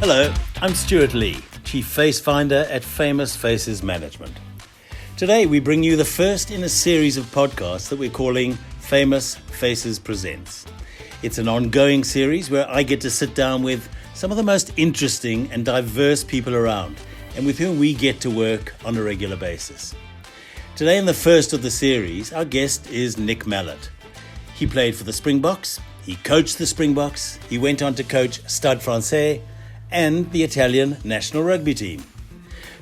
Hello, I'm Stuart Lee, Chief Face Finder at Famous Faces Management. Today we bring you the first in a series of podcasts that we're calling Famous Faces Presents. It's an ongoing series where I get to sit down with some of the most interesting and diverse people around and with whom we get to work on a regular basis. Today in the first of the series, our guest is Nick Mallet. He played for the Springboks, he coached the Springboks, he went on to coach Stade Francais and the Italian national rugby team.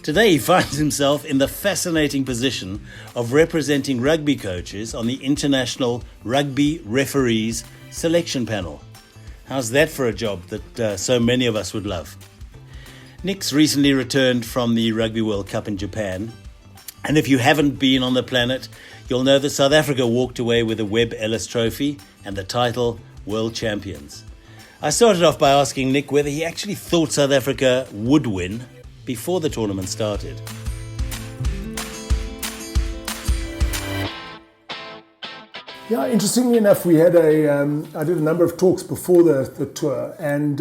Today he finds himself in the fascinating position of representing rugby coaches on the International Rugby Referees Selection Panel. How's that for a job that so many of us would love? Nick's recently returned from the Rugby World Cup in Japan. And if you haven't been on the planet, you'll know that South Africa walked away with the Webb Ellis Trophy and the title World Champions. I started off by asking Nick whether he actually thought South Africa would win before the tournament started. Yeah, interestingly enough, we had I did a number of talks before the tour, and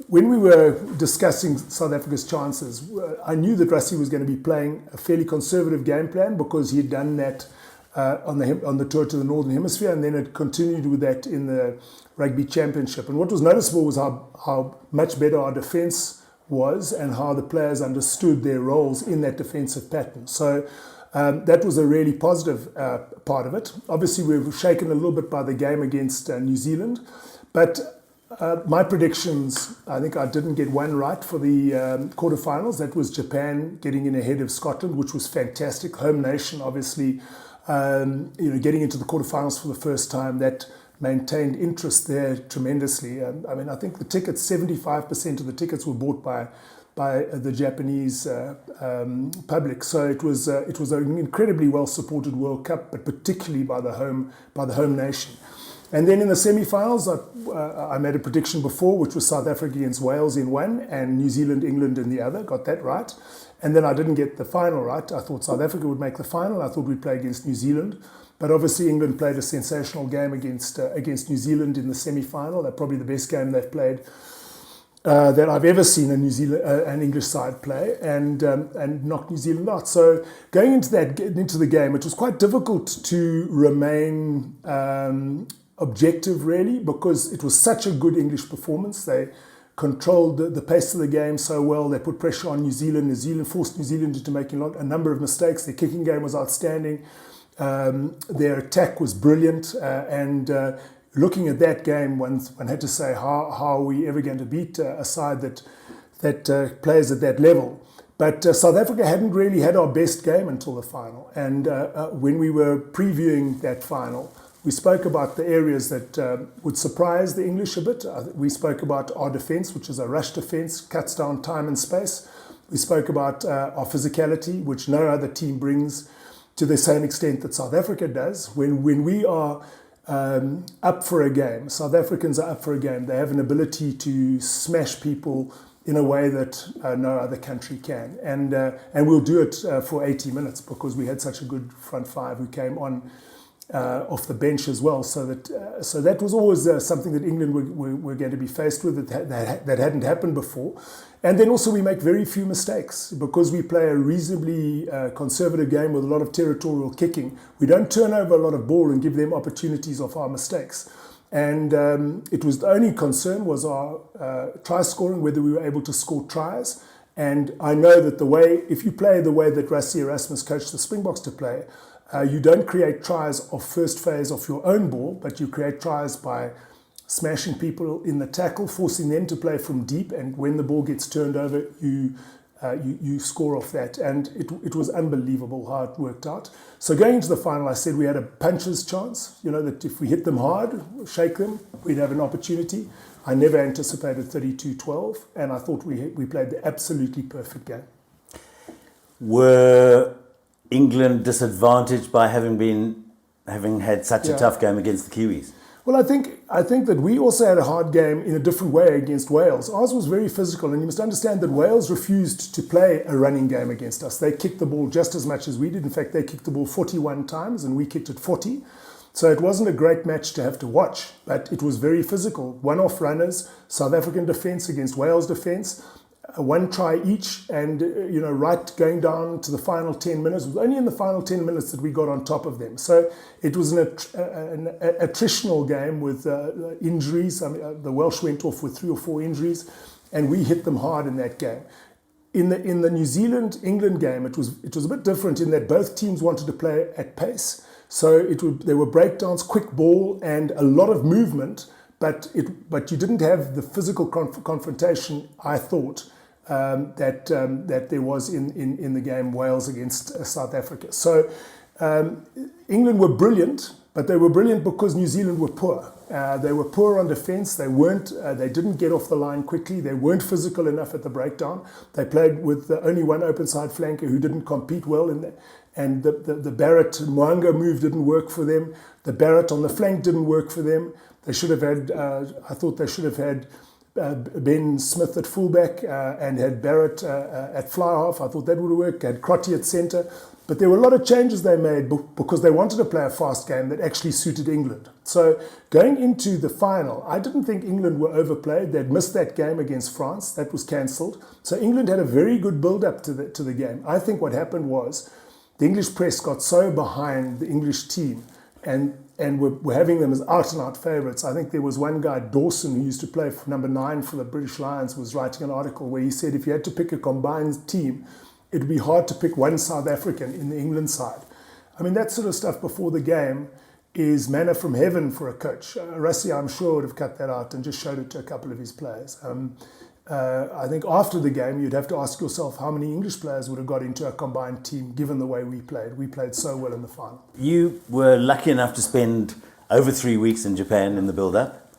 when we were discussing South Africa's chances, I knew that Rassie was going to be playing a fairly conservative game plan because he had done that on the tour to the Northern Hemisphere, and then it continued with that in the Rugby Championship. And what was noticeable was how much better our defence was and how the players understood their roles in that defensive pattern. So that was a really positive part of it. Obviously, we were shaken a little bit by the game against New Zealand, but my predictions, I think I didn't get one right for the quarterfinals. That was Japan getting in ahead of Scotland, which was fantastic. Home nation, obviously, getting into the quarterfinals for the first time. That maintained interest there tremendously. I think the tickets, 75% of the tickets were bought by the Japanese public. So it was an incredibly well supported World Cup, but particularly by the home nation. And then in the semi-finals, I made a prediction before, which was South Africa against Wales in one and New Zealand, England in the other. Got that right. And then I didn't get the final right. I thought South Africa would make the final. I thought we'd play against New Zealand. But obviously England played a sensational game against New Zealand in the semi-final. They're probably the best game they've played that I've ever seen an English side play, and knocked New Zealand out. So going into the game, it was quite difficult to remain objective, really, because it was such a good English performance. They controlled the pace of the game so well. They put pressure on New Zealand. New Zealand forced New Zealand into making a number of mistakes. Their kicking game was outstanding. Their attack was brilliant. And looking at that game, one had to say, how are we ever going to beat a side that plays at that level? But South Africa hadn't really had our best game until the final. And when we were previewing that final, we spoke about the areas that would surprise the English a bit. We spoke about our defence, which is a rush defence, cuts down time and space. We spoke about our physicality, which no other team brings to the same extent that South Africa does. When we are up for a game, South Africans are up for a game, they have an ability to smash people in a way that no other country can. And we'll do it for 80 minutes because we had such a good front five who came on off the bench as well, so that was always something that England were going to be faced with that hadn't happened before. And then also we make very few mistakes because we play a reasonably conservative game with a lot of territorial kicking. We don't turn over a lot of ball and give them opportunities of our mistakes. And it was the only concern was our try scoring, whether we were able to score tries. And I know that if you play the way that Rassie Erasmus coached the Springboks to play, you don't create tries of first phase of your own ball, but you create tries by smashing people in the tackle, forcing them to play from deep, and when the ball gets turned over, you score off that. And it was unbelievable how it worked out. So going into the final, I said we had a puncher's chance, that if we hit them hard, shake them, we'd have an opportunity. I never anticipated 32-12, and I thought we played the absolutely perfect game. Were England disadvantaged by having had such a tough game against the Kiwis? Well, I think that we also had a hard game in a different way against Wales. Ours was very physical, and you must understand that Wales refused to play a running game against us. They kicked the ball just as much as we did. In fact, they kicked the ball 41 times, and we kicked it 40. So it wasn't a great match to have to watch, but it was very physical. One-off runners, South African defence against Wales defence, one try each, and right going down to the final 10 minutes. It was only in the final 10 minutes that we got on top of them. So it was an attritional game with injuries. I mean, the Welsh went off with 3 or 4 injuries, and we hit them hard in that game. In the New Zealand-England game, it was a bit different in that both teams wanted to play at pace. So there were breakdowns, quick ball, and a lot of movement, but you didn't have the physical confrontation, I thought, that there was in the game Wales against South Africa. So England were brilliant, but they were brilliant because New Zealand were poor. They were poor on defence. They didn't get off the line quickly. They weren't physical enough at the breakdown. They played with only one open side flanker who didn't compete well in that. And the Barrett Mwanga move didn't work for them. The Barrett on the flank didn't work for them. They should have had, I thought they should have had Ben Smith at fullback and had Barrett at fly half. I thought that would have worked. Had Crotty at centre. But there were a lot of changes they made because they wanted to play a fast game that actually suited England. So going into the final, I didn't think England were overplayed. They'd missed that game against France. That was cancelled. So England had a very good build-up to the game. I think what happened was the English press got so behind the English team and were having them as out-and-out favourites. I think there was one guy, Dawson, who used to play for number 9 for the British Lions, was writing an article where he said if you had to pick a combined team, it would be hard to pick one South African in the England side. I mean, that sort of stuff before the game is manna from heaven for a coach. Rassie, I'm sure, would have cut that out and just showed it to a couple of his players. I think after the game, you'd have to ask yourself how many English players would have got into a combined team given the way we played. We played so well in the final. You were lucky enough to spend over 3 weeks in Japan in the build-up.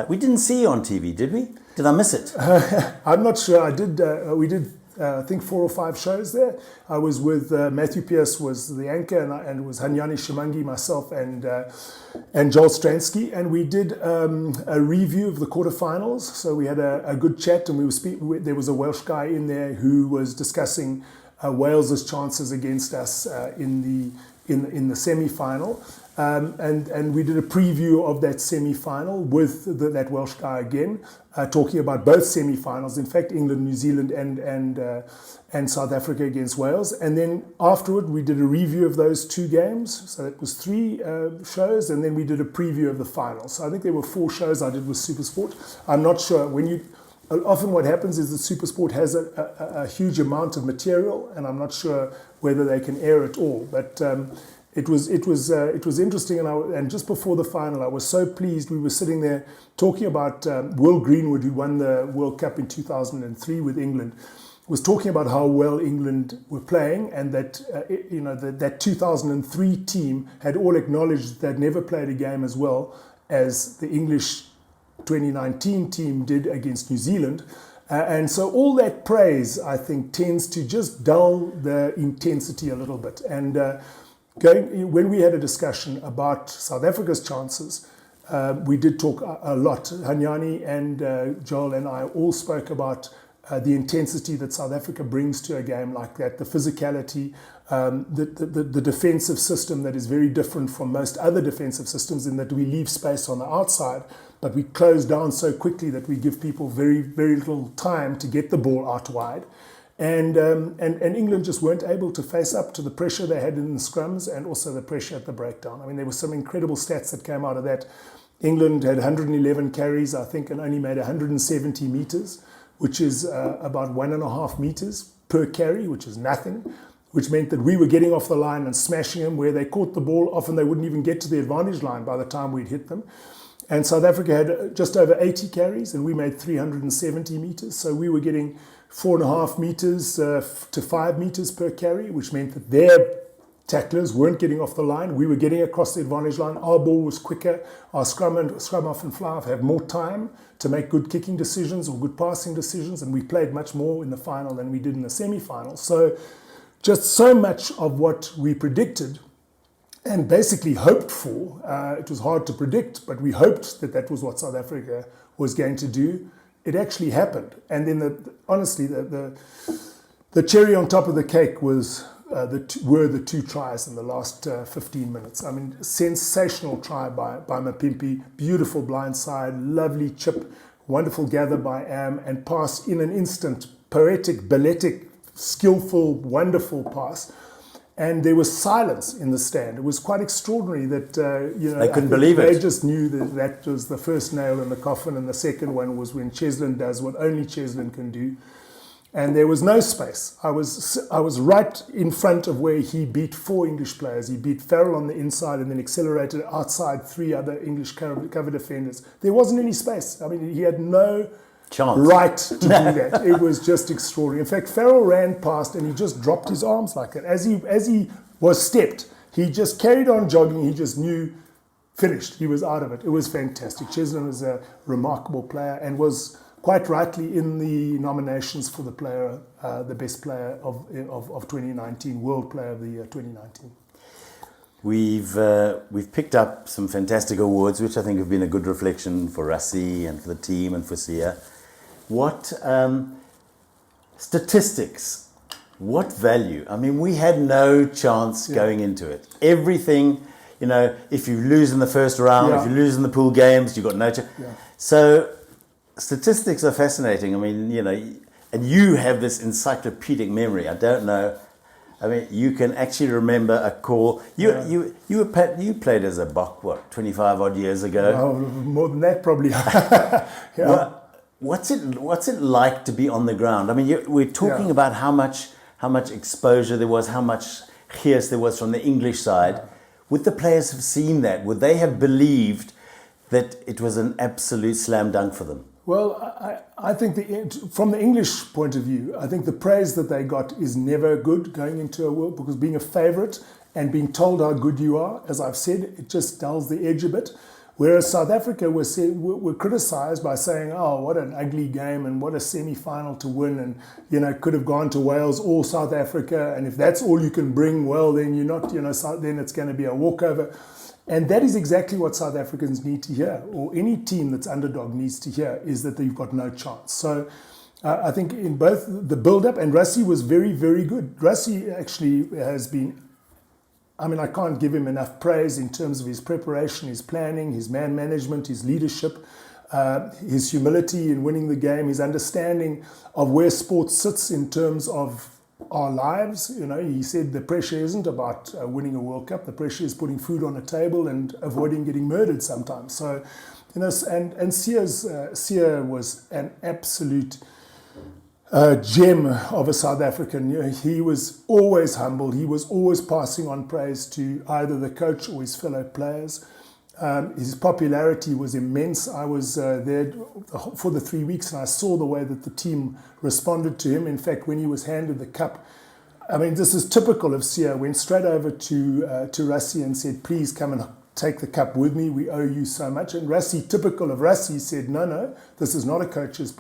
We didn't see you on TV, did we? Did I miss it? I'm not sure. I did. We did. I think 4 or 5 shows there. I was with Matthew Pearce was the anchor, and it was Hanyani Shimangi, myself, and Joel Stransky, and we did a review of the quarterfinals. So we had a good chat, and there was a Welsh guy in there who was discussing Wales's chances against us in the semi-final. And we did a preview of that semi-final with that Welsh guy again, talking about both semi-finals. In fact, England, New Zealand, and South Africa against Wales. And then afterward, we did a review of those 2 games. So it was 3 shows, and then we did a preview of the final. So I think there were 4 shows I did with SuperSport. I'm not sure often what happens is that SuperSport has a huge amount of material, and I'm not sure whether they can air it all. But it was interesting, and just before the final, I was so pleased. We were sitting there talking about Will Greenwood, who won the World Cup in 2003 with England, was talking about how well England were playing, and that that 2003 team had all acknowledged they'd never played a game as well as the English 2019 team did against New Zealand. And so all that praise, I think, tends to just dull the intensity a little bit. And when we had a discussion about South Africa's chances, we did talk a lot. Hanyani and Joel and I all spoke about the intensity that South Africa brings to a game like that, the physicality, the defensive system that is very different from most other defensive systems in that we leave space on the outside, but we close down so quickly that we give people very, very little time to get the ball out wide. And England just weren't able to face up to the pressure they had in the scrums and also the pressure at the breakdown. I mean, there were some incredible stats that came out of that. England had 111 carries, I think, and only made 170 meters, which is about 1.5 meters per carry, which is nothing, which meant that we were getting off the line and smashing them. Where they caught the ball, often they wouldn't even get to the advantage line by the time we'd hit them. And South Africa had just over 80 carries, and we made 370 meters. So we were getting 4.5 meters to 5 meters per carry, which meant that their tacklers weren't getting off the line. We were getting across the advantage line. Our ball was quicker. Our scrum off and fly off have more time to make good kicking decisions or good passing decisions, and we played much more in the final than we did in the semi-final. So just so much of what we predicted and basically hoped for, it was hard to predict, but we hoped that that was what South Africa was going to do. It actually happened. And then honestly, the cherry on top of the cake was were the two tries in the last 15 minutes. I mean, sensational try by Mapimpi, beautiful blindside, lovely chip, wonderful gather by Am, and pass in an instant, poetic, balletic, skillful, wonderful pass. And there was silence in the stand. It was quite extraordinary that, they couldn't believe it. They just knew that was the first nail in the coffin, and the second one was when Cheslin does what only Cheslin can do. And there was no space. I was right in front of where he beat 4 English players. He beat Farrell on the inside and then accelerated outside 3 other English cover defenders. There wasn't any space. I mean, he had no chance right to do that. It was just extraordinary. In fact, Farrell ran past and he just dropped his arms like that. As he was stepped, he just carried on jogging. He just knew, finished. He was out of it. It was fantastic. Cheslin was a remarkable player and was quite rightly in the nominations for the player, the best player of 2019, World Player of the Year 2019. We've picked up some fantastic awards, which I think have been a good reflection for Rassie and for the team and for Sia. What statistics? What value? I mean, we had no chance going into it. Everything, if you lose in the first round, if you lose in the pool games, you've got no chance. Yeah. So statistics are fascinating. I mean, and you have this encyclopedic memory. I don't know. I mean, you can actually remember a call. You played as a Bok, 25 odd years ago? Oh, more than that, probably. Yeah. What's it like to be on the ground? I mean, we're talking about how much exposure there was, how much gees there was from the English side. Yeah. Would the players have seen that? Would they have believed that it was an absolute slam dunk for them? Well, I think from the English point of view, I think the praise that they got is never good going into a World, because being a favourite and being told how good you are, as I've said, it just dulls the edge a bit. Whereas South Africa were criticised by saying, oh, what an ugly game and what a semi-final to win, and could have gone to Wales or South Africa, and if that's all you can bring, well, then you're not, then it's going to be a walkover. And that is exactly what South Africans need to hear, or any team that's underdog needs to hear, is that they've got no chance. So I think in both the build-up, and Rassie was very, very good. Rassie actually has been, I can't give him enough praise in terms of his preparation, his planning, his man management, his leadership, his humility in winning the game, his understanding of where sport sits in terms of our lives. He said the pressure isn't about winning a World Cup. The pressure is putting food on a table and avoiding getting murdered sometimes. So, and Sia was an absolute gem of a South African. He was always humble. He was always passing on praise to either the coach or his fellow players. His popularity was immense. I was there for the 3 weeks, and I saw the way that the team responded to him. In fact, when he was handed the cup, this is typical of Sia, went straight over to Rassie and said, please come and take the cup with me. We owe you so much. And Rassie, typical of Rassie, said, no, this is not a coach's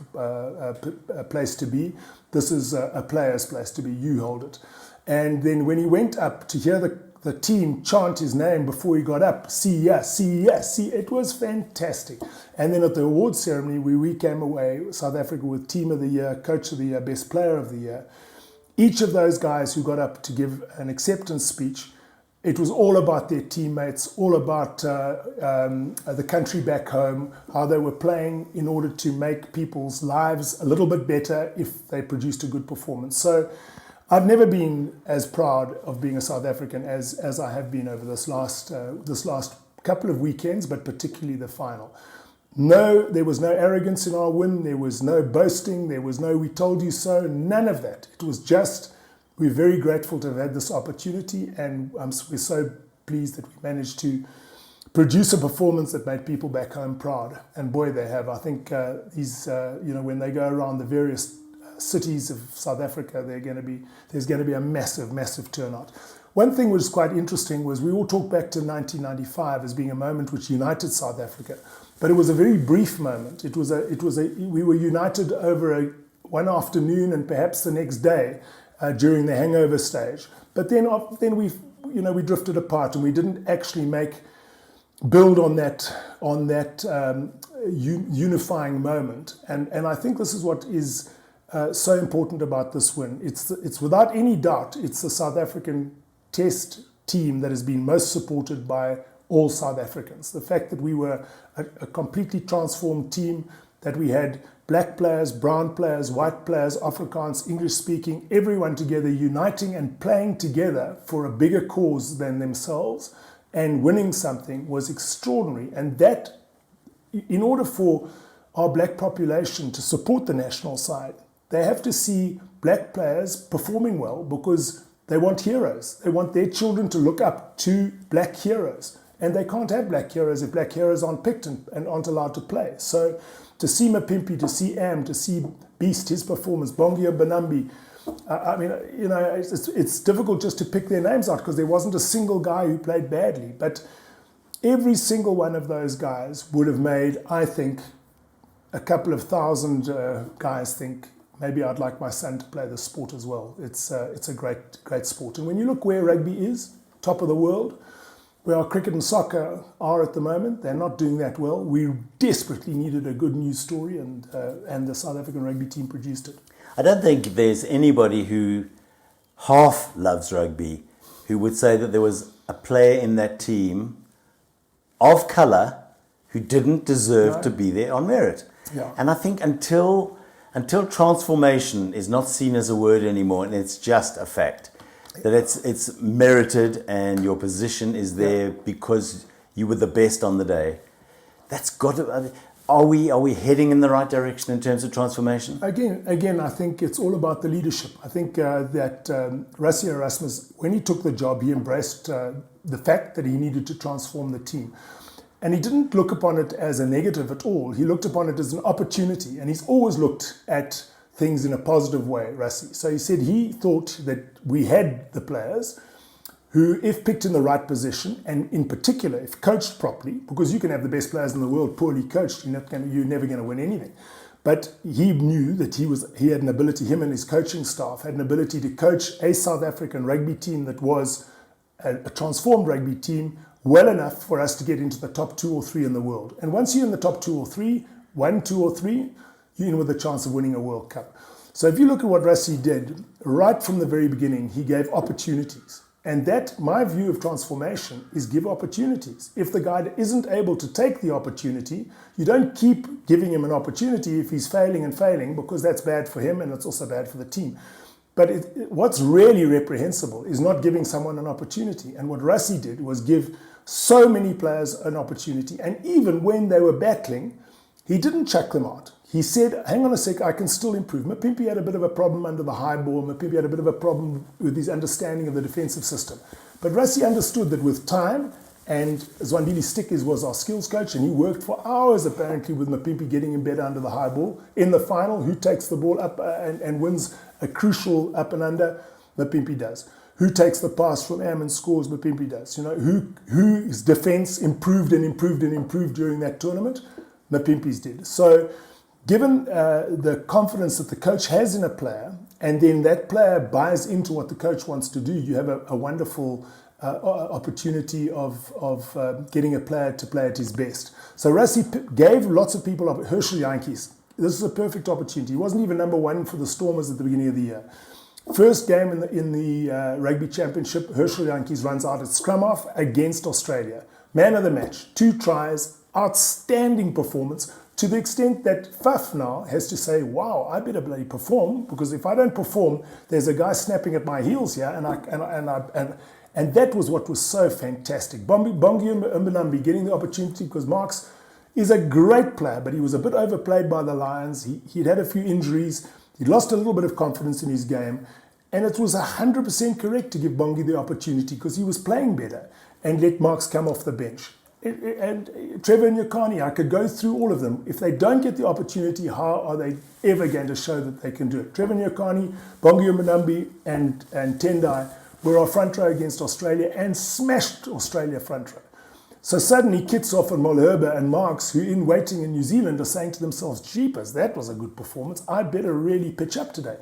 place to be. This is a player's place to be. You hold it. And then when he went up to hear the team chant his name before he got up, see, it was fantastic. And then at the awards ceremony, we came away, South Africa, with Team of the Year, Coach of the Year, Best Player of the Year. Each of those guys who got up to give an acceptance speech, it was all about their teammates, all about the country back home, how they were playing in order to make people's lives a little bit better if they produced a good performance. So I've never been as proud of being a South African as I have been over this last couple of weekends, but particularly the final. No, there was no arrogance in our win. There was no boasting. There was no "we told you so." None of that. It was just, we're very grateful to have had this opportunity, and we're so pleased that we managed to produce a performance that made people back home proud. And boy, they have. I think when they go around the various cities of South Africa, there's going to be a massive, massive turnout. One thing which was quite interesting was we all talk back to 1995 as being a moment which united South Africa, but it was a very brief moment. We were united over one afternoon and perhaps the next day during the hangover stage. But then we drifted apart, and we didn't actually build on that unifying moment. And I think this is what is so important about this win. It's without any doubt, it's the South African Test team that has been most supported by all South Africans. The fact that we were a completely transformed team, that we had black players, brown players, white players, Afrikaans, English speaking, everyone together uniting and playing together for a bigger cause than themselves and winning something was extraordinary. And that, in order for our black population to support the national side, they have to see black players performing well because they want heroes. They want their children to look up to black heroes. And they can't have black heroes if black heroes aren't picked and aren't allowed to play. So to see Mapimpi, to see Am, to see Beast, his performance, Bongi Banambi, I mean, you know, it's difficult just to pick their names out because there wasn't a single guy who played badly. But every single one of those guys would have made, I think, a couple of thousand guys think, maybe I'd like my son to play this sport as well. It's a great sport. And when you look where rugby is, top of the world, where our cricket and soccer are at the moment, they're not doing that well. We desperately needed a good news story, and the South African rugby team produced it. I don't think there's anybody who half loves rugby who would say that there was a player in that team of colour who didn't deserve to be there on merit. Yeah. And I think until transformation is not seen as a word anymore and it's just a fact, that it's merited and your position is there because you were the best on the day, that's got to... Are we heading in the right direction in terms of transformation? Again, I think it's all about the leadership. I think that Rassie Erasmus, when he took the job, he embraced the fact that he needed to transform the team. And he didn't look upon it as a negative at all. He looked upon it as an opportunity. And he's always looked at things in a positive way, Rassie. So he said he thought that we had the players who, if picked in the right position, and in particular, if coached properly, because you can have the best players in the world poorly coached, you're never going to win anything. But he knew that he had an ability, him and his coaching staff had an ability to coach a South African rugby team that was a transformed rugby team well enough for us to get into the top 2 or 3 in the world. And once you're in the top 2 or 3, 1, 2 or 3, you're in with a chance of winning a World Cup. So if you look at what Rassie did, right from the very beginning, he gave opportunities. And that, my view of transformation, is give opportunities. If the guy isn't able to take the opportunity, you don't keep giving him an opportunity if he's failing and failing, because that's bad for him and it's also bad for the team. But what's really reprehensible is not giving someone an opportunity. And what Rassie did was give so many players an opportunity. And even when they were battling, he didn't chuck them out. He said, hang on a sec, I can still improve. Mapimpi had a bit of a problem under the high ball. Mapimpi had a bit of a problem with his understanding of the defensive system. But Rassie understood that with time, and Zwandile Stickers was our skills coach, and he worked for hours apparently with Mapimpi getting him better under the high ball. In the final, who takes the ball up and wins a crucial up and under? Mapimpi does. Who takes the pass from Am and scores? Mapimpi does. You know, whose defense improved and improved and improved during that tournament? Mapimpi's did. So given the confidence that the coach has in a player, and then that player buys into what the coach wants to do, you have a wonderful opportunity of getting a player to play at his best. So Rassie gave lots of people Herschel Jantjies. This is a perfect opportunity. He wasn't even number 1 for the Stormers at the beginning of the year. First game in the Rugby Championship, Herschel Jantjies runs out at scrum half against Australia. Man of the match, 2 tries, outstanding performance, to the extent that Faf now has to say, wow, I better bloody perform, because if I don't perform, there's a guy snapping at my heels here, and that was what was so fantastic. Bongi Mbonambi getting the opportunity, because Marx is a great player, but he was a bit overplayed by the Lions. He'd had a few injuries. He'd lost a little bit of confidence in his game, and it was 100% correct to give Bongi the opportunity because he was playing better, and let Marx come off the bench. And Trevor Nyakani, I could go through all of them. If they don't get the opportunity, how are they ever going to show that they can do it? Trevor Nyakani, Bongi Mbonambi, and Tendai were our front row against Australia and smashed Australia front row. So suddenly Kitsoff and Molherbe and Marx, who in waiting in New Zealand, are saying to themselves, jeepers, that was a good performance. I better really pitch up today.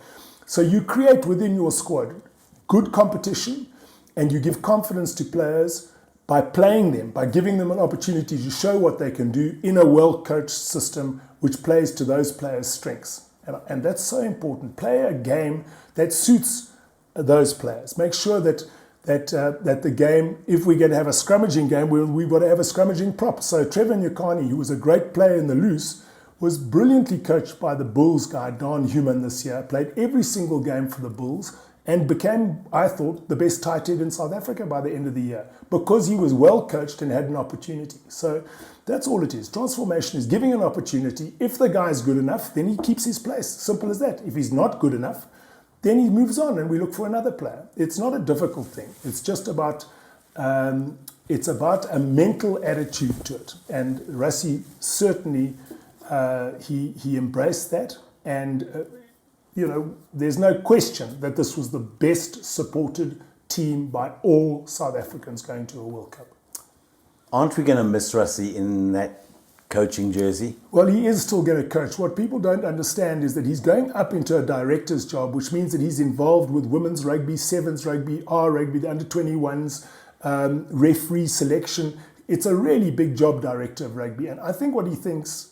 So you create within your squad good competition, and you give confidence to players by playing them, by giving them an opportunity to show what they can do in a well-coached system which plays to those players' strengths. And that's so important. Play a game that suits those players. Make sure that the game, if we're going to have a scrummaging game, we've got to have a scrummaging prop. So Trevor Nyakani, who was a great player in the loose, was brilliantly coached by the Bulls guy, Don Human, this year, played every single game for the Bulls, and became, I thought, the best tight end in South Africa by the end of the year, because he was well coached and had an opportunity. So that's all it is. Transformation is giving an opportunity. If the guy is good enough, then he keeps his place. Simple as that. If he's not good enough, then he moves on and we look for another player. It's not a difficult thing. It's just about it's about a mental attitude to it. And Rassie certainly he embraced that. And there's no question that this was the best supported team by all South Africans going to a World Cup. Aren't we going to miss Rassie in that coaching jersey? Well, he is still going to coach. What people don't understand is that he's going up into a director's job, which means that he's involved with women's rugby, sevens rugby, R rugby, the under-21s, referee selection. It's a really big job, director of rugby. And I think what he thinks,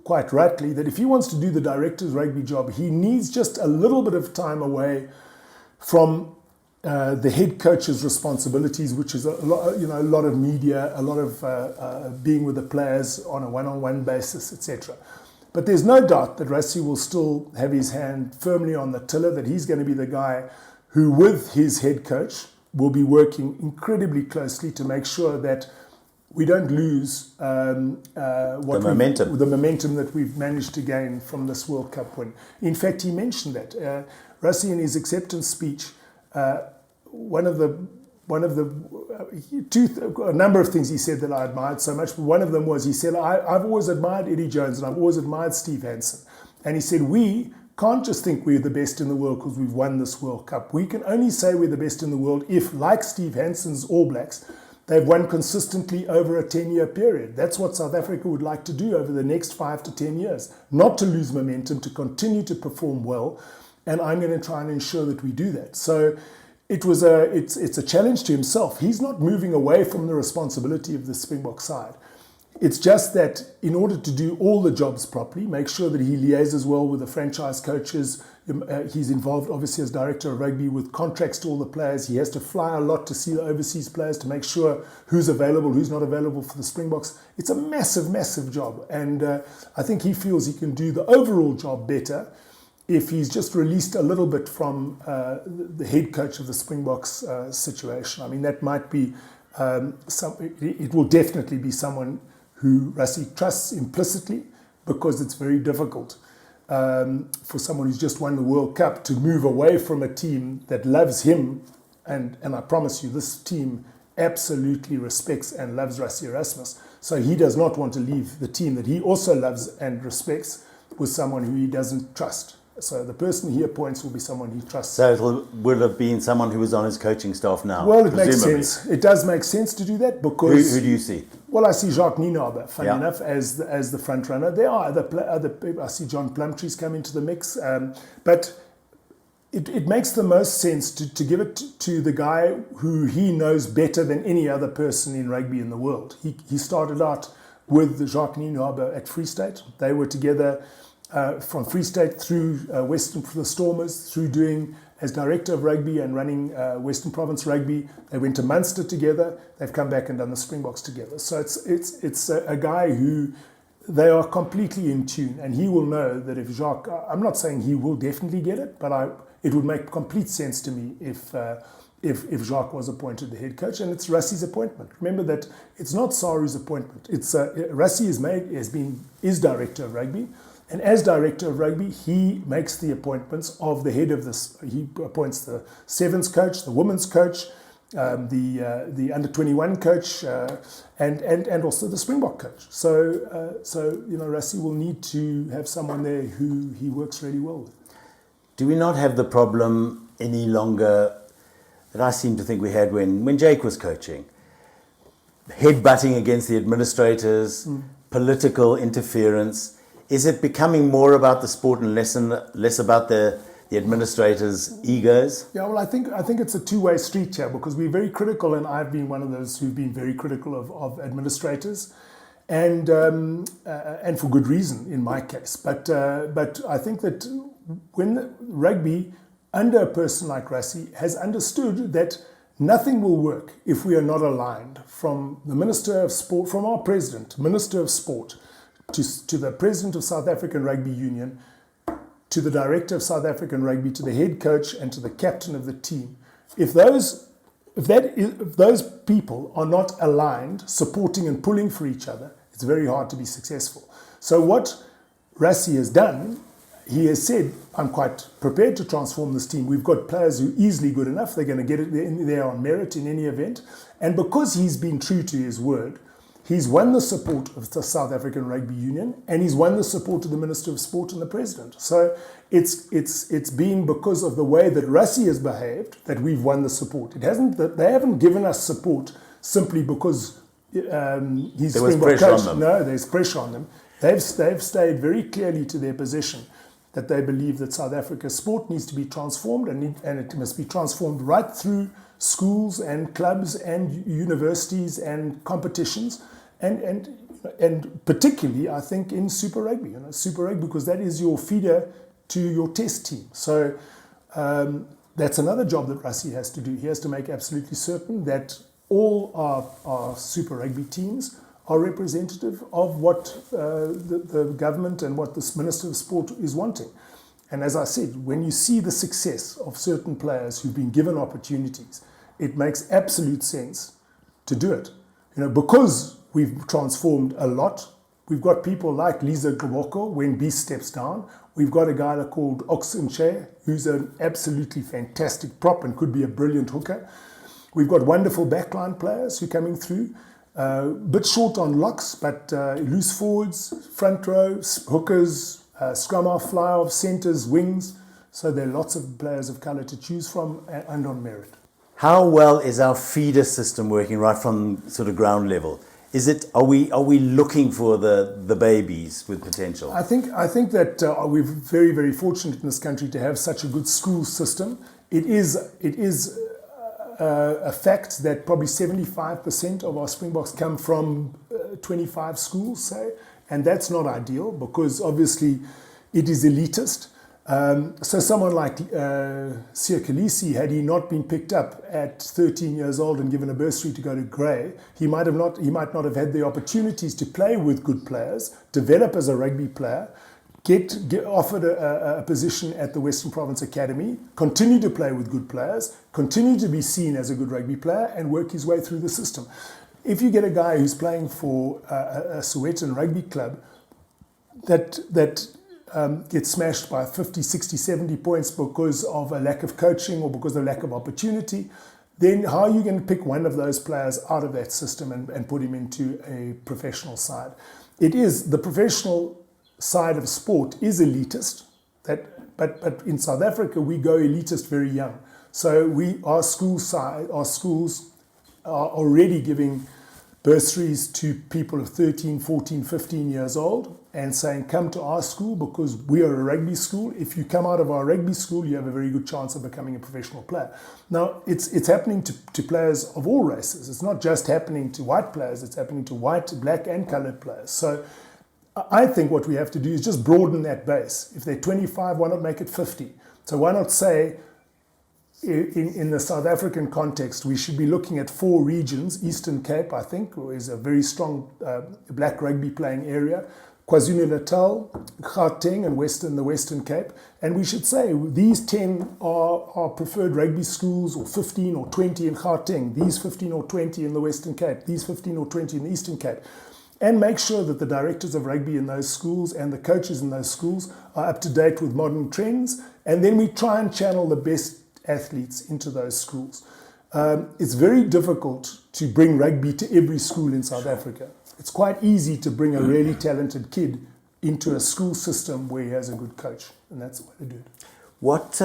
quite rightly, that if he wants to do the director's rugby job, he needs just a little bit of time away from the head coach's responsibilities, which is a lot of media, a lot of being with the players on a one-on-one basis, etc. But there's no doubt that Rassie will still have his hand firmly on the tiller, that he's going to be the guy who, with his head coach, will be working incredibly closely to make sure that we don't lose the momentum that we've managed to gain from this World Cup win. In fact, he mentioned that. Rassie, in his acceptance speech, a number of things he said that I admired so much, but one of them was, he said, I've always admired Eddie Jones and I've always admired Steve Hansen. And he said, we can't just think we're the best in the world because we've won this World Cup. We can only say we're the best in the world if, like Steve Hansen's All Blacks, they've won consistently over a 10-year period. That's what South Africa would like to do over the next 5 to 10 years. Not to lose momentum, to continue to perform well. And I'm going to try and ensure that we do that. So it's a challenge to himself. He's not moving away from the responsibility of the Springbok side. It's just that in order to do all the jobs properly, make sure that he liaises well with the franchise coaches. He's involved, obviously, as director of rugby with contracts to all the players. He has to fly a lot to see the overseas players to make sure who's available, who's not available for the Springboks. It's a massive, massive job. And I think he feels he can do the overall job better if he's just released a little bit from the head coach of the Springboks situation. I mean, that might be it will definitely be someone who Rassie trusts implicitly, because it's very difficult for someone who's just won the World Cup to move away from a team that loves him. And I promise you, this team absolutely respects and loves Rassie Erasmus. So he does not want to leave the team that he also loves and respects with someone who he doesn't trust. So the person he appoints will be someone he trusts. So it would have been someone who was on his coaching staff now? Well, it makes sense. It does make sense to do that, because... Who do you see? Well, I see Jacques Nienaber, funny enough, as the front runner. There are other people. I see John Plumtree's come into the mix. But it makes the most sense to give it to the guy who he knows better than any other person in rugby in the world. He started out with Jacques Nienaber at Free State. They were together... from Free State through Western for the Stormers, through doing as director of rugby and running Western Province rugby. They went to Munster together. They've come back and done the Springboks together. So it's a guy who they are completely in tune, and he will know that if Jacques, I'm not saying he will definitely get it, but it would make complete sense to me if Jacques was appointed the head coach, and it's Rassie's appointment. Remember that it's not Saru's appointment. It's Rassie is director of rugby. And as director of rugby, he makes the appointments of the head of this. He appoints the sevens coach, the women's coach, the under-21 coach, and also the Springbok coach. So Rassie will need to have someone there who he works really well with. Do we not have the problem any longer that I seem to think we had when Jake was coaching? Headbutting against the administrators, political interference. Is it becoming more about the sport and less about the administrators' egos? Yeah, well, I think it's a two-way street here, because we're very critical, and I've been one of those who've been very critical of administrators. and for good reason in my case. But I think that when rugby, under a person like Rassie, has understood that nothing will work if we are not aligned, from the Minister of Sport, from our President, Minister of Sport, to the President of South African Rugby Union, to the Director of South African Rugby, to the head coach and to the captain of the team. If those people are not aligned, supporting and pulling for each other, it's very hard to be successful. So what Rassie has done, he has said, I'm quite prepared to transform this team. We've got players who are easily good enough. They're going to get it there on merit in any event. And because he's been true to his word, he's won the support of the South African Rugby Union, and he's won the support of the Minister of Sport and the President. So it's been because of the way that Rassie has behaved that we've won the support. They haven't given us support simply because he's there was pressure coach. on them. No, there's pressure on them. They've stayed very clearly to their position that they believe that South Africa's sport needs to be transformed, and it must be transformed right through schools and clubs and universities and competitions, and particularly, I think, in Super Rugby. Super Rugby, because that is your feeder to your test team. So that's another job that Rassie has to do. He has to make absolutely certain that all our Super Rugby teams are representative of what the government and what this Minister of Sport is wanting. And as I said, when you see the success of certain players who've been given opportunities, it makes absolute sense to do it. Because we've transformed a lot. We've got people like Lisa Gqoboko when Beast steps down. We've got a guy called Oxenche, who's an absolutely fantastic prop and could be a brilliant hooker. We've got wonderful backline players who are coming through. Bit short on locks, but loose forwards, front row, hookers, scrum half, fly off, centres, wings. So there are lots of players of colour to choose from and on merit. How well is our feeder system working right from sort of ground level? Are we looking for the babies with potential? I think that we're very, very fortunate in this country to have such a good school system. It is a fact that probably 75% of our Springboks come from 25 schools, say, and that's not ideal because obviously it is elitist. So someone like Siya Kolisi, had he not been picked up at 13 years old and given a bursary to go to Grey, he might not have had the opportunities to play with good players, develop as a rugby player, get offered a position at the Western Province Academy, continue to play with good players, continue to be seen as a good rugby player, and work his way through the system. If you get a guy who's playing for a Sowetan rugby club that gets smashed by 50, 60, 70 points because of a lack of coaching or because of a lack of opportunity, then how are you going to pick one of those players out of that system and put him into a professional side? It is, the professional side of sport is elitist, but in South Africa we go elitist very young. So our schools are already giving bursaries to people of 13, 14, 15 years old and saying, come to our school because we are a rugby school. If you come out of our rugby school, you have a very good chance of becoming a professional player. Now, it's happening to players of all races. It's not just happening to white players, it's happening to white, black and coloured players. So I think what we have to do is just broaden that base. If they're 25, why not make it 50? So why not say, in the South African context, we should be looking at 4 regions. Eastern Cape, I think, is a very strong black rugby playing area. KwaZulu-Natal, Gauteng, and the Western Cape. And we should say these 10 are preferred rugby schools, or 15 or 20 in Gauteng, these 15 or 20 in the Western Cape, these 15 or 20 in the Eastern Cape. And make sure that the directors of rugby in those schools and the coaches in those schools are up to date with modern trends. And then we try and channel the best athletes into those schools. It's very difficult to bring rugby to every school in South Africa. It's quite easy to bring a really talented kid into a school system where he has a good coach, and that's the way to do it. What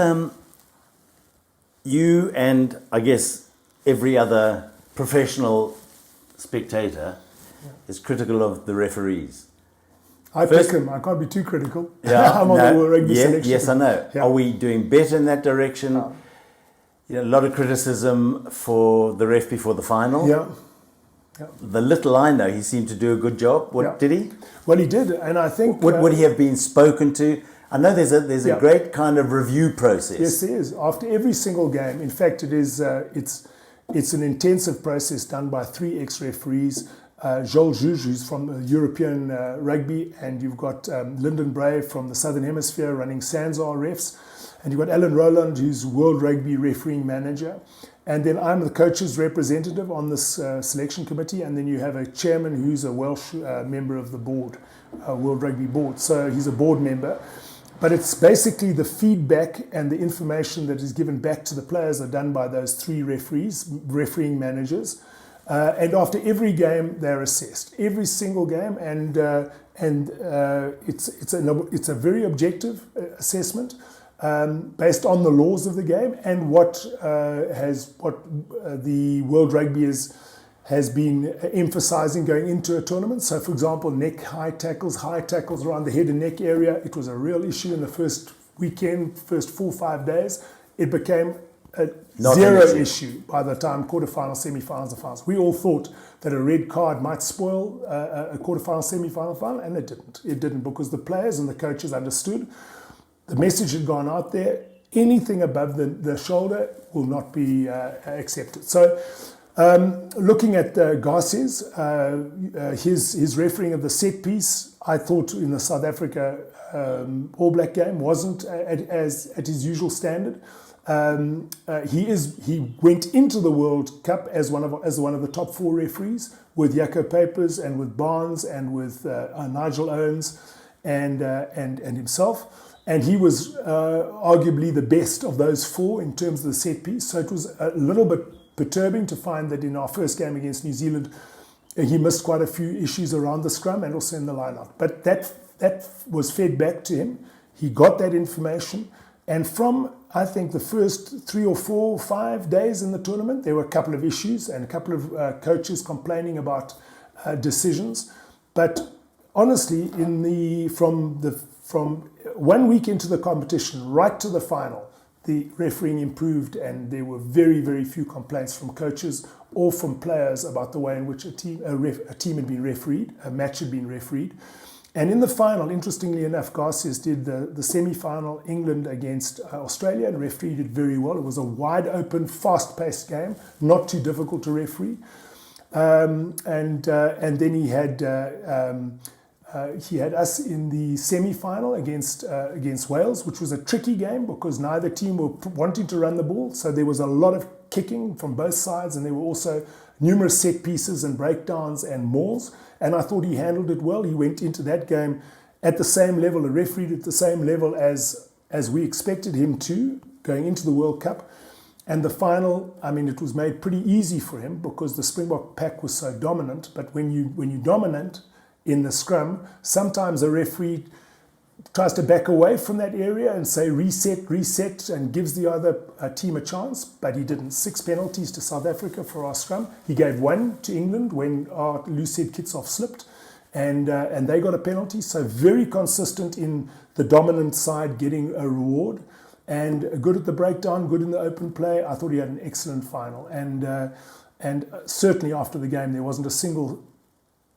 you and I guess every other professional spectator is critical of the referees. I pick them. I can't be too critical. Yeah, I'm on the rugby selection. Yes, I know. Yeah. Are we doing better in that direction? A lot of criticism for the ref before the final. Yeah. The little I know, he seemed to do a good job. Did he? Well, he did, and I think would he have been spoken to? I know there's a great kind of review process. Yes, there is. After every single game, in fact, it's an intensive process done by 3 ex-referees. Joel Juge, who's from European rugby, and you've got Lyndon Bray from the Southern Hemisphere running Sanzar refs, and you've got Alan Rowland, who's World Rugby refereeing manager. And then I'm the coach's representative on this selection committee, and then you have a chairman who's a Welsh member of the board, World Rugby board. So he's a board member. But it's basically the feedback and the information that is given back to the players are done by those 3 referees, refereeing managers. And after every game, they're assessed. Every single game, and it's a very objective assessment based on the laws of the game and what the World Rugby has been emphasizing going into a tournament. So, for example, high tackles around the head and neck area. It was a real issue in the first weekend, first 4 or 5 days. It became a zero issue by the time quarterfinals, semi-finals, and finals. We all thought that a red card might spoil a quarterfinal, semi-final, final, and it didn't. It didn't, because the players and the coaches understood. The message had gone out there. Anything above the shoulder will not be accepted. So, looking at Garces, his refereeing of the set piece, I thought in the South Africa All Black game wasn't at his usual standard. He went into the World Cup as one of the top 4 referees with Jaco Papers and with Barnes and with Nigel Owens and himself, and he was arguably the best of those 4 in terms of the set piece. So it was a little bit perturbing to find that in our first game against New Zealand, he missed quite a few issues around the scrum and also in the line-out. But that was fed back to him. He got that information, and from, I think, the first 3 or 4 or 5 days in the tournament, there were a couple of issues and a couple of coaches complaining about decisions. But honestly, from 1 week into the competition right to the final, the refereeing improved, and there were very, very few complaints from coaches or from players about the way in which a team had been refereed, a match had been refereed. And in the final, interestingly enough, Garces did the semi-final, England against Australia, and refereed it very well. It was a wide open, fast-paced game, not too difficult to referee. And then he had us in the semi-final against Wales, which was a tricky game because neither team were wanting to run the ball. So there was a lot of kicking from both sides, and there were also numerous set pieces and breakdowns and mauls. And I thought he handled it well. He went into that game at the same level, a refereed at the same level as we expected him to, going into the World Cup. And the final, I mean, it was made pretty easy for him because the Springbok pack was so dominant. But when you dominate in the scrum, sometimes a referee tries to back away from that area and say reset, and gives the other team a chance, but he didn't. 6 penalties to South Africa for our scrum. He gave 1 to England when our Lucid Kitshoff slipped, and they got a penalty. So very consistent in the dominant side getting a reward, and good at the breakdown, good in the open play. I thought he had an excellent final, and certainly after the game there wasn't a single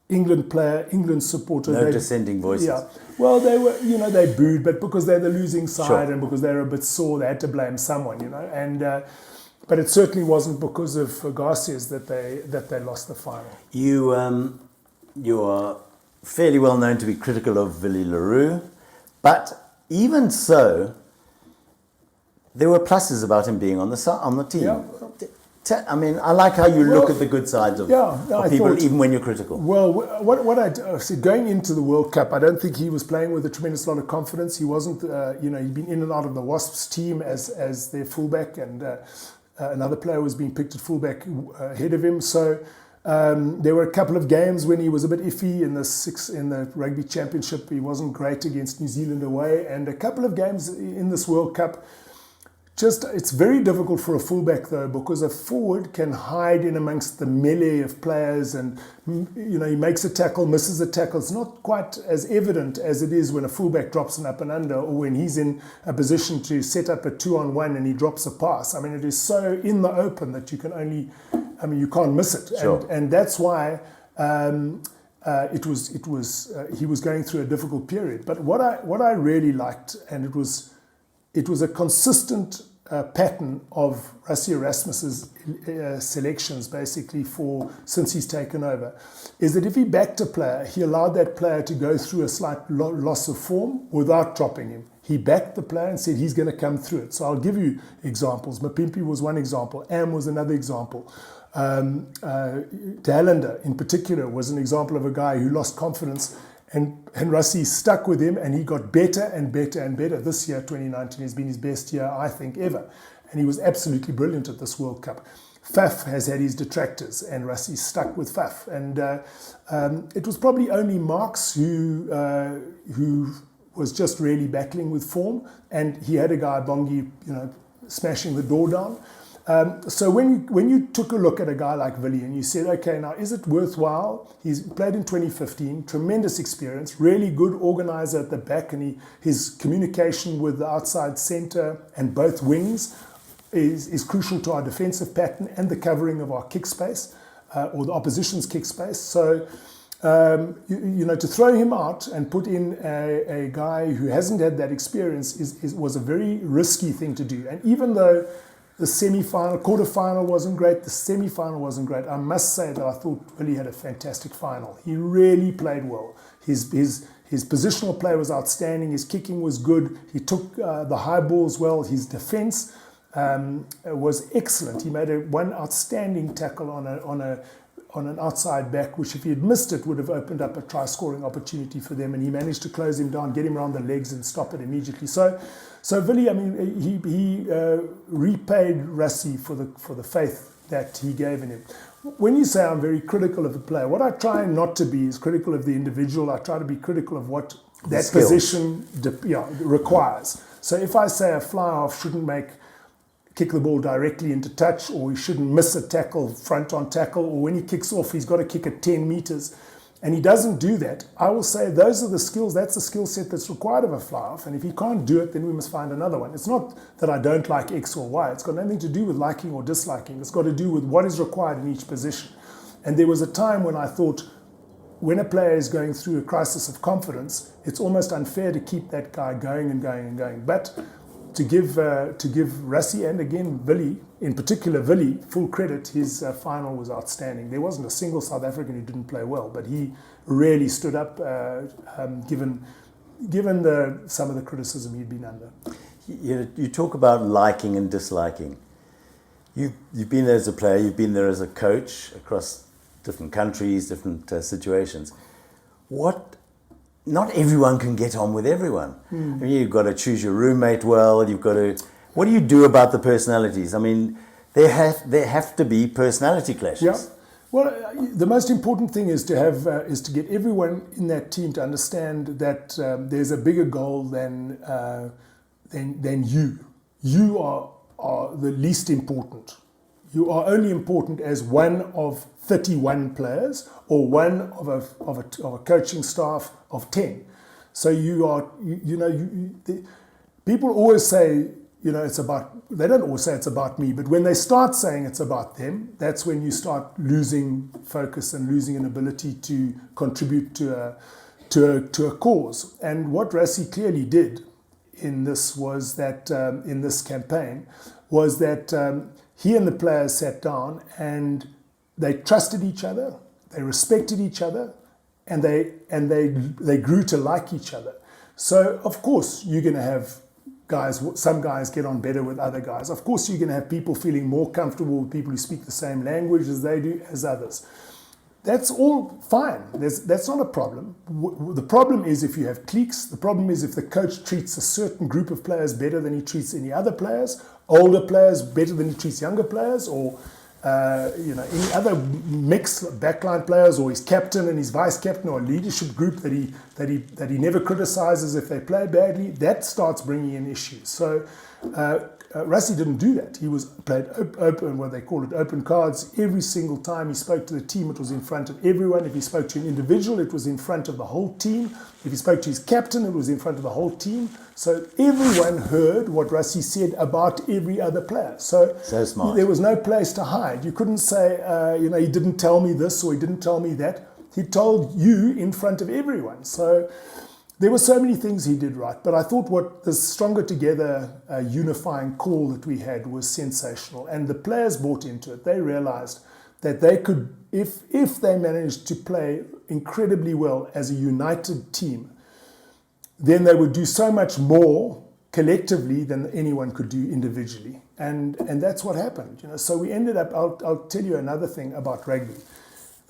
England player, England supporter. No dissenting voices. Yeah. Well, they were, they booed, but because they're the losing side, sure, and because they're a bit sore, they had to blame someone, And but it certainly wasn't because of Garcia's that they lost the final. You are fairly well known to be critical of Willie Leroux, but even so, there were pluses about him being on the team. Yeah. I mean, I like how you look at the good sides of people, even when you're critical. Well, what I said, going into the World Cup, I don't think he was playing with a tremendous lot of confidence. He wasn't, he'd been in and out of the Wasps team as their fullback, and another player was being picked at fullback ahead of him. So there were a couple of games when he was a bit iffy in the Rugby Championship. He wasn't great against New Zealand away, and a couple of games in this World Cup. it's very difficult for a fullback though, because a forward can hide in amongst the melee of players, and he makes a tackle, misses a tackle. It's not quite as evident as it is when a fullback drops an up and under, or when he's in a position to set up a 2-on-1 and he drops a pass. I mean, it is so in the open that you can't miss it. Sure. And that's why he was going through a difficult period. But what I really liked, and it was a consistent pattern of Rassie Erasmus's selections basically since he's taken over, is that if he backed a player, he allowed that player to go through a slight loss of form without dropping him. He backed the player and said he's going to come through it. So I'll give you examples. Mapimpi was one example. Am was another example. Dallender in particular was an example of a guy who lost confidence, and Rassie stuck with him, and he got better and better and better. This year, 2019, has been his best year, I think, ever. And he was absolutely brilliant at this World Cup. Faf has had his detractors, and Rassie stuck with Faf. And it was probably only Marks who was just really battling with form, and he had a guy, Bongi, smashing the door down. So when you took a look at a guy like Willie and you said, okay, now is it worthwhile? He's played in 2015, tremendous experience, really good organizer at the back, and his communication with the outside centre and both wings is crucial to our defensive pattern and the covering of our kick space, or the opposition's kick space. So to throw him out and put in a guy who hasn't had that experience was a very risky thing to do. And even though the quarter-final wasn't great, the semi-final wasn't great, I must say that I thought Willie had a fantastic final. He really played well. His positional play was outstanding. His kicking was good. He took the high balls well. His defence was excellent. He made one outstanding tackle on an outside back, which if he had missed it would have opened up a try-scoring opportunity for them, and he managed to close him down, get him around the legs and stop it immediately. So Willie, I mean, he repaid Rassie for the faith that he gave in him. When you say I'm very critical of a player, what I try not to be is critical of the individual. I try to be critical of what that position requires. So if I say a fly-half shouldn't kick the ball directly into touch, or he shouldn't miss a tackle, front on tackle, or when he kicks off, he's got to kick at 10 meters, and he doesn't do that, I will say those are the skills, that's the skill set that's required of a fly-off, and if he can't do it, then we must find another one. It's not that I don't like X or Y, it's got nothing to do with liking or disliking, it's got to do with what is required in each position. And there was a time when I thought, when a player is going through a crisis of confidence, it's almost unfair to keep that guy going and going and going. But to give Rassie and again Willie, in particular Willie, full credit, his final was outstanding. There wasn't a single South African who didn't play well, but he really stood up, given some of the criticism he'd been under. You talk about liking and disliking. You've been there as a player, you've been there as a coach across different countries, different situations. Not everyone can get on with everyone. I mean, you've got to choose your roommate well. What do you do about the personalities? I mean, there have to be personality clashes. Yeah. Well, the most important thing is to get everyone in that team to understand that there's a bigger goal than you. You are the least important. You are only important as one of 31 players or one of a coaching staff of 10. So people always say, it's about, they don't always say it's about me, but when they start saying it's about them, that's when you start losing focus and losing an ability to contribute to a cause. And what Rassie clearly did in this was that, in this campaign, was that he and the players sat down and they trusted each other, they respected each other, and they grew to like each other. So of course you're going to have some guys get on better with other guys. Of course you're going to have people feeling more comfortable with people who speak the same language as they do as others. That's all fine. That's not a problem. The problem is if you have cliques. The problem is if the coach treats a certain group of players better than he treats any other players, older players better than he treats younger players, or any other mix of backline players, or his captain and his vice captain, or a leadership group that he never criticizes if they play badly. That starts bringing in issues. So Rassie didn't do that. He was played open, what they call it, open cards. Every single time he spoke to the team, it was in front of everyone. If he spoke to an individual, it was in front of the whole team. If he spoke to his captain, it was in front of the whole team. So everyone heard what Rassie said about every other player. So smart. There was no place to hide. You couldn't say, he didn't tell me this or he didn't tell me that. He told you in front of everyone. So there were so many things he did right, but I thought what the Stronger Together unifying call that we had was sensational, and the players bought into it. They realized that they could, if they managed to play incredibly well as a united team, then they would do so much more collectively than anyone could do individually, and that's what happened. So we ended up. I'll tell you another thing about rugby,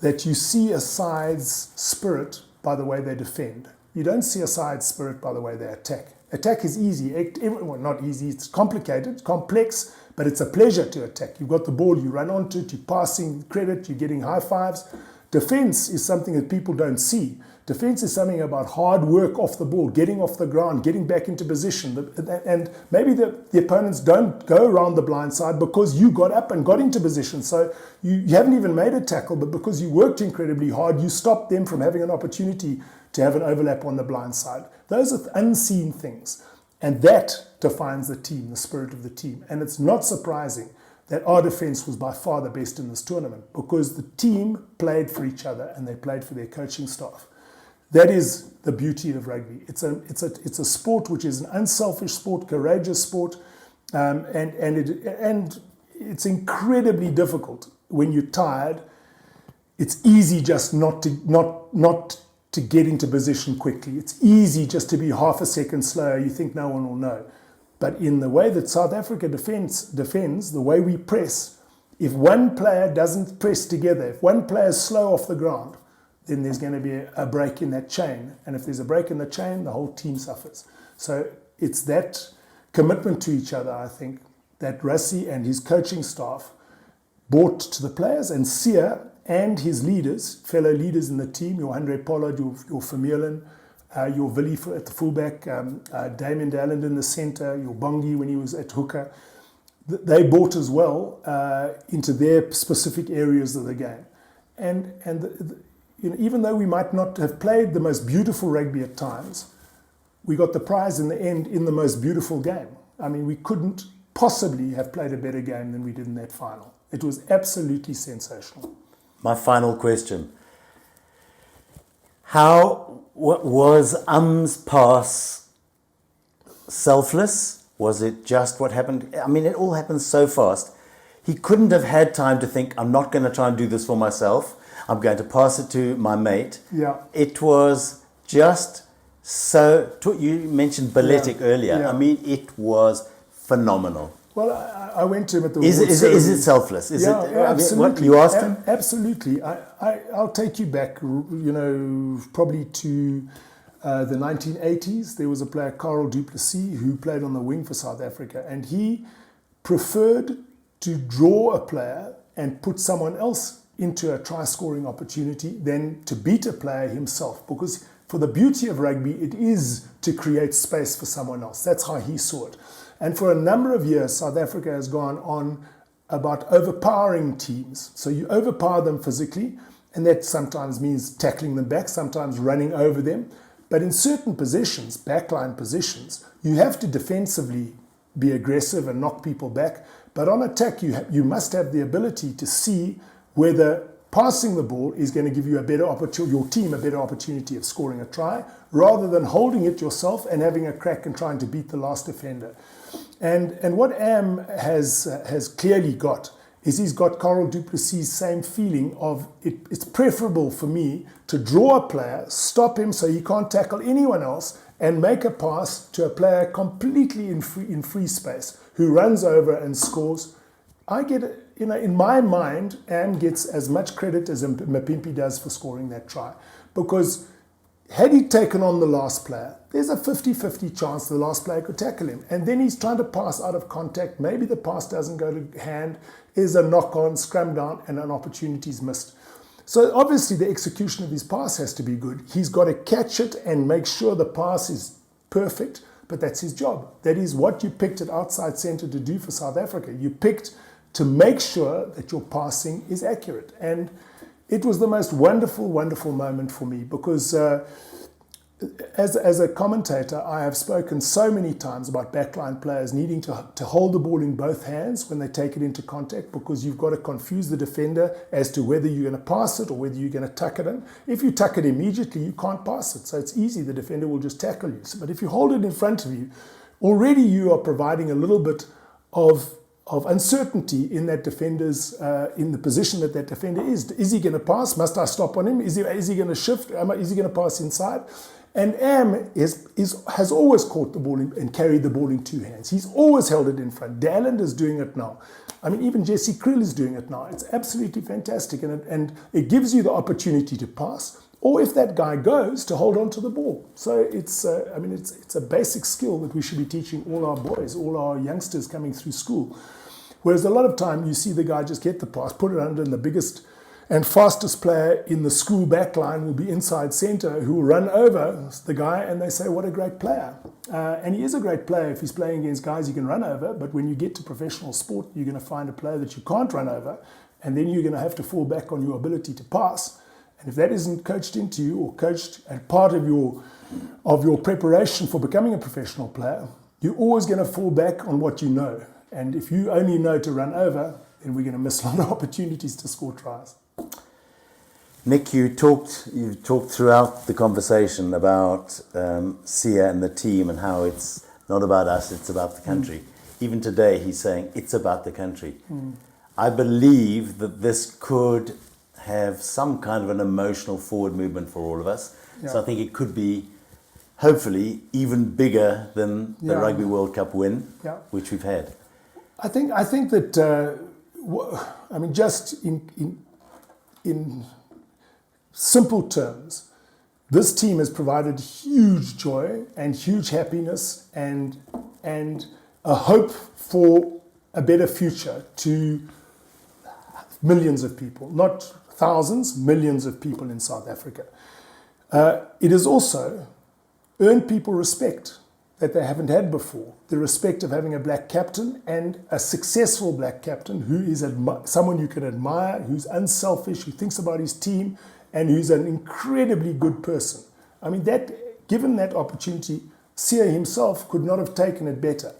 that you see a side's spirit by the way they defend. You don't see a side spirit by the way they attack. Attack is easy. Well, not easy. It's complicated, complex, but it's a pleasure to attack. You've got the ball, you run onto it, you're passing credit, you're getting high fives. Defense is something that people don't see. Defense is something about hard work off the ball, getting off the ground, getting back into position. And maybe the opponents don't go around the blind side because you got up and got into position. So you haven't even made a tackle, but because you worked incredibly hard, you stopped them from having an opportunity to have an overlap on the blind side. Those are unseen things. And that defines the team, the spirit of the team. And it's not surprising that our defense was by far the best in this tournament, because the team played for each other and they played for their coaching staff. That is the beauty of rugby. It's a sport which is an unselfish sport, courageous sport, and it's incredibly difficult when you're tired. It's easy just not to get into position quickly. It's easy just to be half a second slower. You think no one will know. But in the way that South Africa defends, the way we press, if one player doesn't press together, if one player is slow off the ground, then there's going to be a break in that chain. And if there's a break in the chain, the whole team suffers. So it's that commitment to each other, I think, that Rassie and his coaching staff brought to the players, and Sia and his leaders, fellow leaders in the team, your Andre Pollard, your Vermeulen, your Willie at the fullback, Damien Dalland in the centre, your Bongi when he was at hooker, they bought as well into their specific areas of the game. And even though we might not have played the most beautiful rugby at times, we got the prize in the end in the most beautiful game. I mean, we couldn't possibly have played a better game than we did in that final. It was absolutely sensational. My final question. How was pass selfless? Was it just what happened? I mean, it all happened so fast. He couldn't have had time to think, I'm not going to try and do this for myself. I'm going to pass it to my mate. Yeah. It was just so... You mentioned balletic earlier. Yeah. I mean, it was phenomenal. Well, I went to him at the Is it selfless? Absolutely. You asked him? Absolutely. I'll take you back, probably to the 1980s. There was a player, Karel du Plessis, who played on the wing for South Africa, and he preferred to draw a player and put someone else into a try-scoring opportunity than to beat a player himself, because for the beauty of rugby, it is to create space for someone else. That's how he saw it. And for a number of years, South Africa has gone on about overpowering teams. So you overpower them physically, and that sometimes means tackling them back, sometimes running over them. But in certain positions, backline positions, you have to defensively be aggressive and knock people back. But on attack, you must have the ability to see whether passing the ball is going to give you a better opportunity, your team a better opportunity of scoring a try, rather than holding it yourself and having a crack and trying to beat the last defender. And what Am has clearly got is he's got Karel du Plessis' same feeling of it's preferable for me to draw a player, stop him so he can't tackle anyone else, and make a pass to a player completely in free space who runs over and scores. I get, in my mind, Am gets as much credit as Mapimpi does for scoring that try. Because had he taken on the last player, there's a 50-50 chance the last player could tackle him. And then he's trying to pass out of contact. Maybe the pass doesn't go to hand, is a knock-on, scrum down, and an opportunity's missed. So obviously the execution of his pass has to be good. He's got to catch it and make sure the pass is perfect. but that's his job. That is what you picked at outside centre to do for South Africa. You picked to make sure that your passing is accurate. And it was the most wonderful, wonderful moment for me because as a commentator, I have spoken so many times about backline players needing to hold the ball in both hands when they take it into contact, because you've got to confuse the defender as to whether you're going to pass it or whether you're going to tuck it in. If you tuck it immediately, you can't pass it. So it's easy. The defender will just tackle you. But if you hold it in front of you, already you are providing a little bit of uncertainty in that defender's, in the position that defender is. Is he going to pass? Must I stop on him? Is he going to shift? Is he going to pass inside? And has always caught the ball and carried the ball in two hands. He's always held it in front. Dalland is doing it now. I mean, even Jesse Kriel is doing it now. It's absolutely fantastic. And it gives you the opportunity to pass, or if that guy goes, to hold on to the ball. So it's a basic skill that we should be teaching all our boys, all our youngsters coming through school. Whereas a lot of time you see the guy just get the pass, put it under, and the biggest and fastest player in the school back line will be inside centre, who will run over the guy, and they say, what a great player. And he is a great player if he's playing against guys you can run over, but when you get to professional sport, you're going to find a player that you can't run over, and then you're going to have to fall back on your ability to pass. And if that isn't coached into you or coached and part of your preparation for becoming a professional player, you're always going to fall back on what you know. And if you only know to run over, then we're going to miss a lot of opportunities to score tries. Nick, you talked throughout the conversation about Sia and the team and how it's not about us, it's about the country. Even today, he's saying it's about the country. I believe that this could have some kind of an emotional forward movement for all of us. Yeah. So I think it could be, hopefully, even bigger than the Rugby World Cup win, which we've had. I think that, just in simple terms, this team has provided huge joy and huge happiness and a hope for a better future to millions of people, not thousands, millions of people in South Africa. It has also earned people respect that they haven't had before. The respect of having a black captain, and a successful black captain who is someone you can admire, who's unselfish, who thinks about his team, and who's an incredibly good person. I mean, given that opportunity, Sia himself could not have taken it better.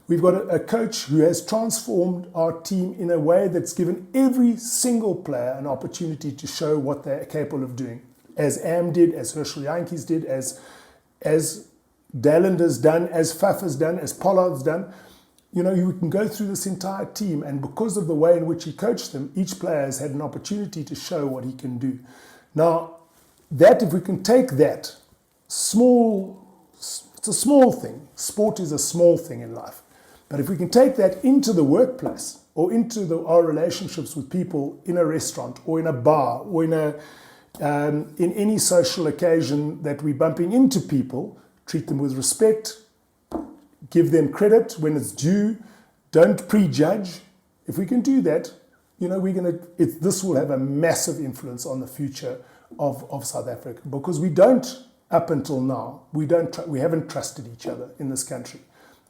We've got a coach who has transformed our team in a way that's given every single player an opportunity to show what they're capable of doing. As Am did, as Herschel Jantjies did, as Dalland has done, as Faf has done, as Pollard's done. You know, you can go through this entire team, and because of the way in which he coached them, each player has had an opportunity to show what he can do. Now, if we can take that it's a small thing. Sport is a small thing in life. But if we can take that into the workplace, or into our relationships with people in a restaurant or in a bar or in any social occasion that we're bumping into people, treat them with respect, give them credit when it's due, don't prejudge. If we can do that, you know, this will have a massive influence on the future of South Africa, because up until now, we haven't trusted each other in this country.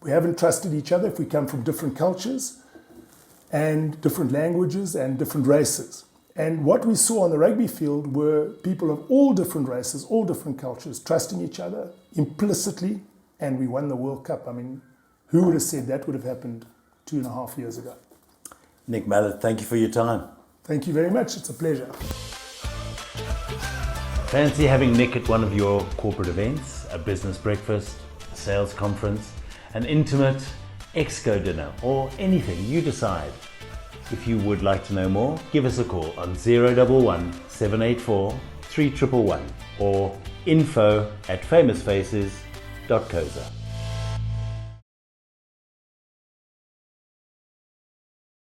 We haven't trusted each other if we come from different cultures and different languages and different races. And what we saw on the rugby field were people of all different races, all different cultures, trusting each other implicitly, and we won the World Cup. I mean, who would have said that would have happened 2.5 years ago? Nick Mallet, thank you for your time. Thank you very much. It's a pleasure. Fancy having Nick at one of your corporate events, a business breakfast, a sales conference, an intimate exco dinner, or anything, you decide. If you would like to know more, give us a call on 011 784 3111 or info@famousfaces.coza.